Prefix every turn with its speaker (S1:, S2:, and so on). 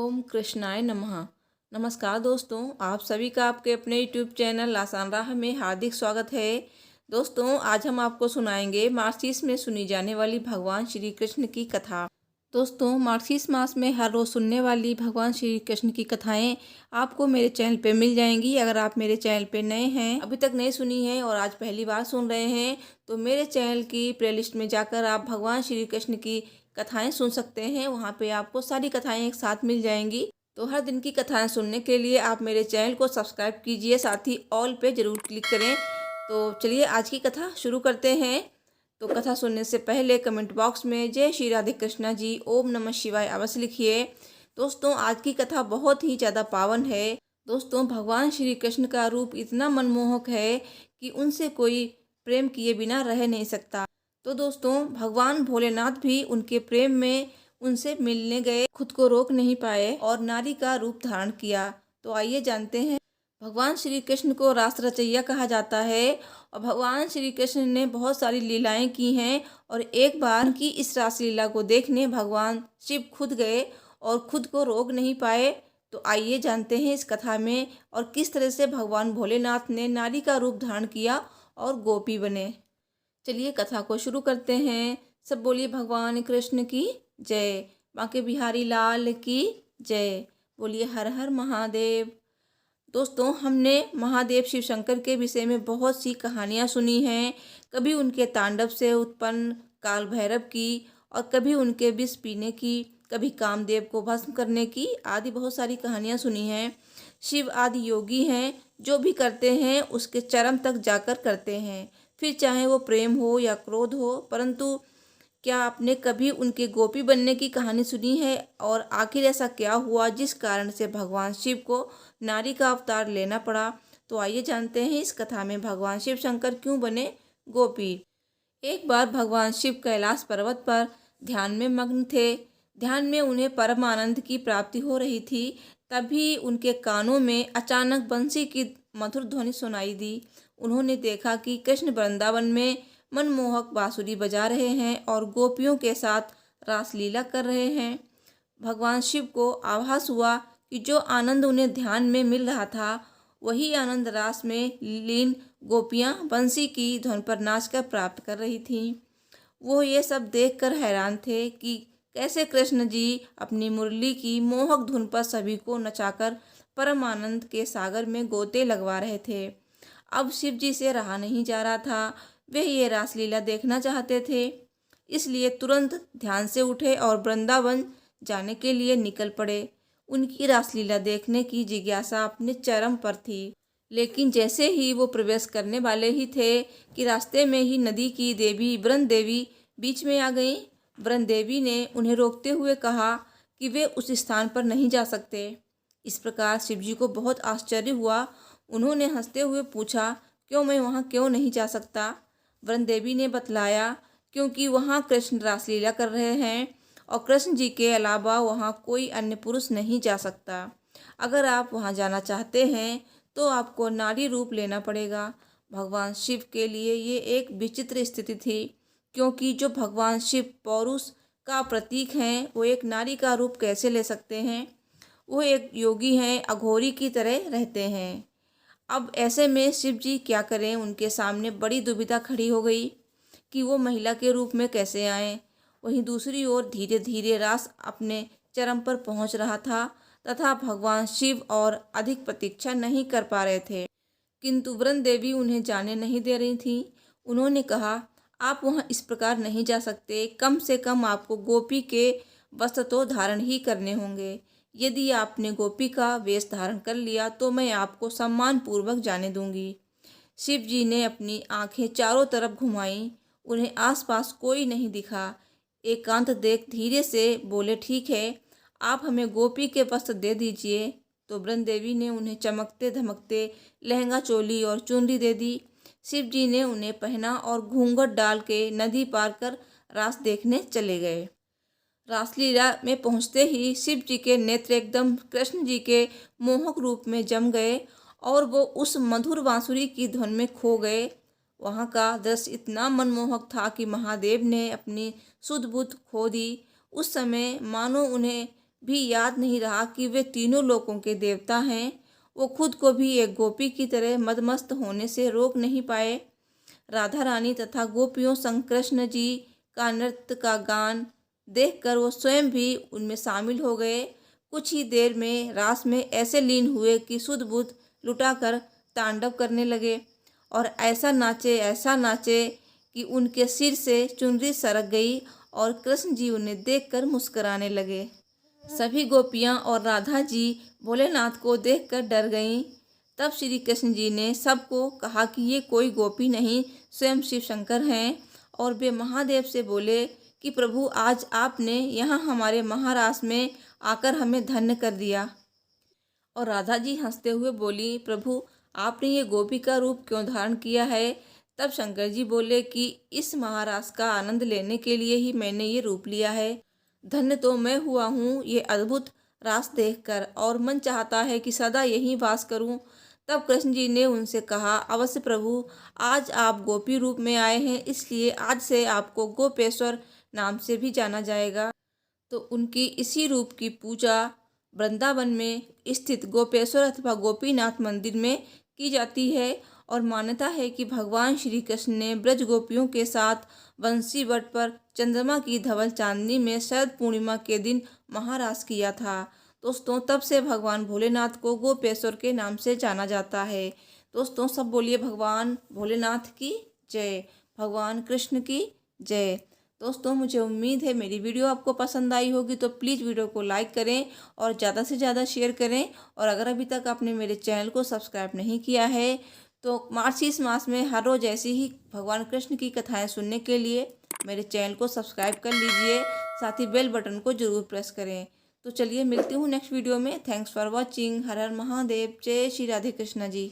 S1: ओम कृष्णाय नमः। नमस्कार दोस्तों, आप सभी का आपके अपने यूट्यूब चैनल आसान राह में हार्दिक स्वागत है। दोस्तों, आज हम आपको सुनाएंगे मार्गशीर्ष में सुनी जाने वाली भगवान श्री कृष्ण की कथा। दोस्तों, मार्गशीर्ष मास में हर रोज़ सुनने वाली भगवान श्री कृष्ण की कथाएं आपको मेरे चैनल पे मिल जाएंगी। अगर आप मेरे चैनल पे नए हैं, अभी तक नहीं सुनी है और आज पहली बार सुन रहे हैं, तो मेरे चैनल की प्लेलिस्ट में जाकर आप भगवान श्री कृष्ण की कथाएं सुन सकते हैं। वहाँ पे आपको सारी कथाएं एक साथ मिल जाएंगी। तो हर दिन की कथाएं सुनने के लिए आप मेरे चैनल को सब्सक्राइब कीजिए, साथ ही ऑल पे ज़रूर क्लिक करें। तो चलिए आज की कथा शुरू करते हैं। तो कथा सुनने से पहले कमेंट बॉक्स में जय श्री राधे कृष्णा जी, ओम नमः शिवाय अवश्य लिखिए। दोस्तों, आज की कथा बहुत ही ज़्यादा पावन है। दोस्तों, भगवान श्री कृष्ण का रूप इतना मनमोहक है कि उनसे कोई प्रेम किए बिना रह नहीं सकता। तो दोस्तों, भगवान भोलेनाथ भी उनके प्रेम में उनसे मिलने गए, खुद को रोक नहीं पाए और नारी का रूप धारण किया। तो आइए जानते हैं। भगवान श्री कृष्ण को रास रचैया कहा जाता है और भगवान श्री कृष्ण ने बहुत सारी लीलाएं की हैं। और एक बार की इस रास लीला को देखने भगवान शिव खुद गए और खुद को रोक नहीं पाए। तो आइए जानते हैं इस कथा में और किस तरह से भगवान भोलेनाथ ने नारी का रूप धारण किया और गोपी बने। चलिए कथा को शुरू करते हैं। सब बोलिए भगवान कृष्ण की जय, बांके बिहारी लाल की जय। बोलिए हर हर महादेव। दोस्तों, हमने महादेव शिव शंकर के विषय में बहुत सी कहानियाँ सुनी हैं। कभी उनके तांडव से उत्पन्न काल भैरव की और कभी उनके विष पीने की, कभी कामदेव को भस्म करने की, आदि बहुत सारी कहानियाँ सुनी हैं। शिव आदि योगी हैं, जो भी करते हैं उसके चरम तक जाकर करते हैं, फिर चाहे वो प्रेम हो या क्रोध हो। परंतु क्या आपने कभी उनके गोपी बनने की कहानी सुनी है? और आखिर ऐसा क्या हुआ जिस कारण से भगवान शिव को नारी का अवतार लेना पड़ा? तो आइए जानते हैं इस कथा में भगवान शिव शंकर क्यों बने गोपी। एक बार भगवान शिव कैलाश पर्वत पर ध्यान में मग्न थे। ध्यान में उन्हें परम आनंद की प्राप्ति हो रही थी। तभी उनके कानों में अचानक बंसी की मधुर ध्वनि सुनाई दी। उन्होंने देखा कि कृष्ण वृंदावन में मनमोहक बांसुरी बजा रहे हैं और गोपियों के साथ रासलीला कर रहे हैं। भगवान शिव को आभास हुआ कि जो आनंद उन्हें ध्यान में मिल रहा था, वही आनंद रास में लीन गोपियां बंसी की धुन पर नाचकर प्राप्त कर रही थीं। वो ये सब देखकर हैरान थे कि कैसे कृष्ण जी अपनी मुरली की मोहक धुन पर सभी को नचाकर परम आनंद के सागर में गोते लगवा रहे थे। अब शिव जी से रहा नहीं जा रहा था। वे ये रासलीला देखना चाहते थे, इसलिए तुरंत ध्यान से उठे और वृंदावन जाने के लिए निकल पड़े। उनकी रासलीला देखने की जिज्ञासा अपने चरम पर थी। लेकिन जैसे ही वो प्रवेश करने वाले ही थे कि रास्ते में ही नदी की देवी वृंद देवी बीच में आ गई। वृंद देवी ने उन्हें रोकते हुए कहा कि वे उस स्थान पर नहीं जा सकते। इस प्रकार शिवजी को बहुत आश्चर्य हुआ। उन्होंने हंसते हुए पूछा, क्यों, मैं वहाँ क्यों नहीं जा सकता? वृंद देवी ने बतलाया, क्योंकि वहाँ कृष्ण रासलीला कर रहे हैं और कृष्ण जी के अलावा वहाँ कोई अन्य पुरुष नहीं जा सकता। अगर आप वहाँ जाना चाहते हैं तो आपको नारी रूप लेना पड़ेगा। भगवान शिव के लिए ये एक विचित्र स्थिति थी, क्योंकि जो भगवान शिव पौरुष का प्रतीक हैं, वो एक नारी का रूप कैसे ले सकते हैं? वो एक योगी हैं, अघोरी की तरह रहते हैं। अब ऐसे में शिव जी क्या करें? उनके सामने बड़ी दुविधा खड़ी हो गई कि वो महिला के रूप में कैसे आएं। वहीं दूसरी ओर धीरे धीरे रास अपने चरम पर पहुंच रहा था तथा भगवान शिव और अधिक प्रतीक्षा नहीं कर पा रहे थे। किंतु वृंद देवी उन्हें जाने नहीं दे रही थी। उन्होंने कहा, आप वहां इस प्रकार नहीं जा सकते। कम से कम आपको गोपी के वस्त्र तो धारण ही करने होंगे। यदि आपने गोपी का वेश धारण कर लिया तो मैं आपको सम्मान पूर्वक जाने दूंगी। शिव जी ने अपनी आंखें चारों तरफ घुमाईं। उन्हें आसपास कोई नहीं दिखा। एकांत देख धीरे से बोले, ठीक है, आप हमें गोपी के वस्त्र दे दीजिए। तो वृंद देवी ने उन्हें चमकते धमकते लहंगा, चोली और चुनरी दे दी। शिव जी ने उन्हें पहना और घूंघट डाल के नदी पार कर रास देखने चले गए। रासलीला में पहुंचते ही शिव जी के नेत्र एकदम कृष्ण जी के मोहक रूप में जम गए और वो उस मधुर बांसुरी की धुन में खो गए। वहाँ का दृश्य इतना मनमोहक था कि महादेव ने अपनी सुध बुध खो दी। उस समय मानो उन्हें भी याद नहीं रहा कि वे तीनों लोकों के देवता हैं। वो खुद को भी एक गोपी की तरह मदमस्त होने से रोक नहीं पाए। राधा रानी तथा गोपियों संग कृष्ण जी का नृत्य का गान देखकर वो स्वयं भी उनमें शामिल हो गए। कुछ ही देर में रास में ऐसे लीन हुए कि सुध बुध लुटाकर तांडव करने लगे और ऐसा नाचे कि उनके सिर से चुनरी सरक गई और कृष्ण जी उन्हें देखकर मुस्कुराने लगे। सभी गोपियां और राधा जी भोलेनाथ को देखकर डर गईं। तब श्री कृष्ण जी ने सबको कहा कि ये कोई गोपी नहीं, स्वयं शिव शंकर हैं। और वे महादेव से बोले कि प्रभु, आज आपने यहाँ हमारे महारास में आकर हमें धन्य कर दिया। और राधा जी हंसते हुए बोली, प्रभु, आपने ये गोपी का रूप क्यों धारण किया है? तब शंकर जी बोले कि इस महारास का आनंद लेने के लिए ही मैंने ये रूप लिया है। धन्य तो मैं हुआ हूँ ये अद्भुत रास देखकर, और मन चाहता है कि सदा यहीं वास करूँ। तब कृष्ण जी ने उनसे कहा, अवश्य प्रभु, आज आप गोपी रूप में आए हैं, इसलिए आज से आपको गोपेश्वर नाम से भी जाना जाएगा। तो उनकी इसी रूप की पूजा वृंदावन में स्थित गोपेश्वर अथवा गोपीनाथ मंदिर में की जाती है। और मान्यता है कि भगवान श्री कृष्ण ने ब्रज गोपियों के साथ बंसी वट पर चंद्रमा की धवल चांदनी में शरद पूर्णिमा के दिन महारास किया था। दोस्तों, तब से भगवान भोलेनाथ को गोपेश्वर के नाम से जाना जाता है। दोस्तों, सब बोलिए भगवान भोलेनाथ की जय, भगवान कृष्ण की जय। दोस्तों, मुझे उम्मीद है मेरी वीडियो आपको पसंद आई होगी, तो प्लीज़ वीडियो को लाइक करें और ज़्यादा से ज़्यादा शेयर करें। और अगर अभी तक आपने मेरे चैनल को सब्सक्राइब नहीं किया है, तो मार्गशीर्ष मास में हर रोज़ ऐसी ही भगवान कृष्ण की कथाएं सुनने के लिए मेरे चैनल को सब्सक्राइब कर लीजिए, साथ ही बेल बटन को ज़रूर प्रेस करें। तो चलिए, मिलती हूँ नेक्स्ट वीडियो में। Thanks for watching. हर हर महादेव। जय श्री राधे कृष्णा जी।